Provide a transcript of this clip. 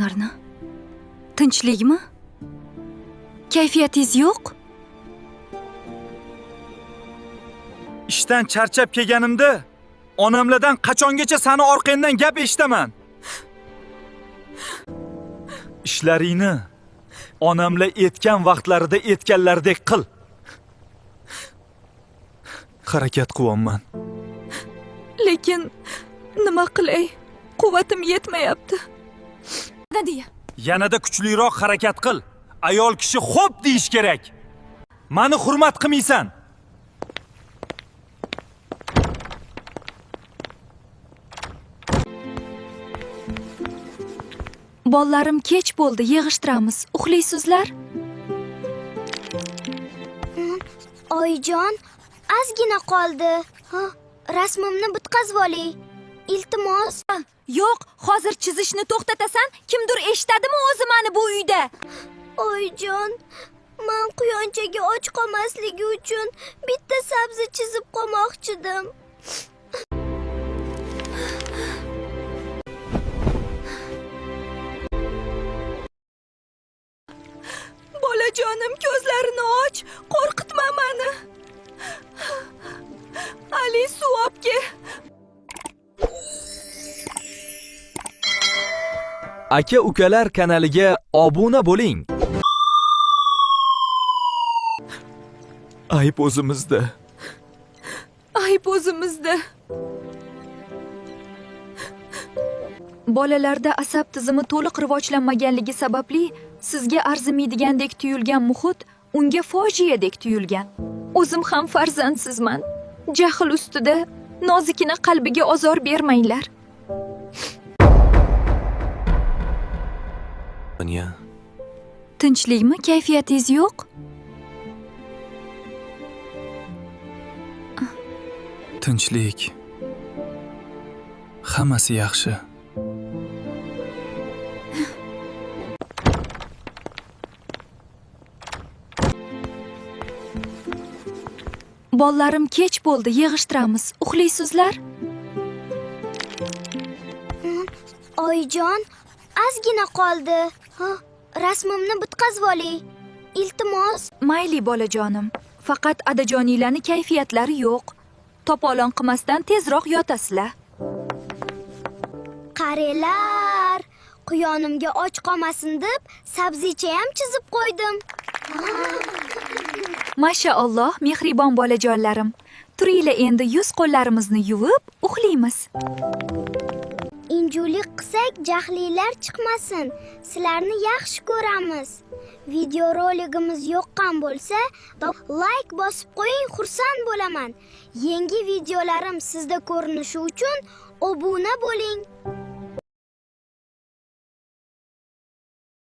qiringlarni. Tinchlikmi? Kayfiyatingiz yo'q? Ishdan charchab kelganimda onamlardan qachongacha seni orqangdan gap eshitaman. Ishlaringni onamlar etgan vaqtlarida etganlaridek qil. Harakat qilyapman. Lekin nima qilay? Quvvatim yetmayapti. Nadiya, Yanada kuchliroq harakat qil. Ayol kishi xo'p deyish kerak. Meni hurmat qilmaysan. Bollarim kech bo'ldi, yig'ishtiramiz. Uxlaysizlar? Oyijon, ozgina qoldi. Rasmimni bitkazib olay. Iltimos. Yo'q, hozir chizishni to'xtatasan, kimdir eshitadimi o'zi meni bu uyda? Oyijon, men quyonchaga och qolmasligi uchun bitta sabzi chizib qo'ymoqchidim. Bolajonim, ko'zlarini och, qo'rqitma meni. Ali, suv olib kel. Aka-ukalar kanaliga obuna bo'ling. Ayb o'zimizda. Ayb o'zimizda. Bolalarda asab tizimi to'liq rivojlanmaganligi sababli sizga arzimaydigandek tuyulgan muhit unga fojiadek tuyulgan. O'zim ham farzandsizman. Jahl ustida nozikina qalbiga ozor bermanglar. Tinchlikmi? Kayfiyatingiz yo'q? Tinchlik. Hammasi yaxshi. Bollarim kech bo'ldi, yig'ishtiramiz. Uxlaysizlar? Oyijon, ozgina qoldi. Rasmimni bitkazib olay. Iltimos. Mayli bolajonim. Faqat adajoninglarni kayfiyatlari yo'q. To'polon qilmasdan tezroq yotasizlar. Qaranglar, quyonimga och qolmasin deb sabzicha ham chizib qo'ydim. Mashaalloh, mehribon bolajonlarim. Turinglar, endi yuz-qo'llarimizni yuvib, uxlaymiz. Injulik qilsak, jahlinglar chiqmasin. Sizlarni yaxshi ko'ramiz. Videoroligimiz yoqqan bo'lsa, like bosib qo'ying, xursand bo'laman. Yangi videolarim sizda ko'rinishi uchun obuna bo'ling.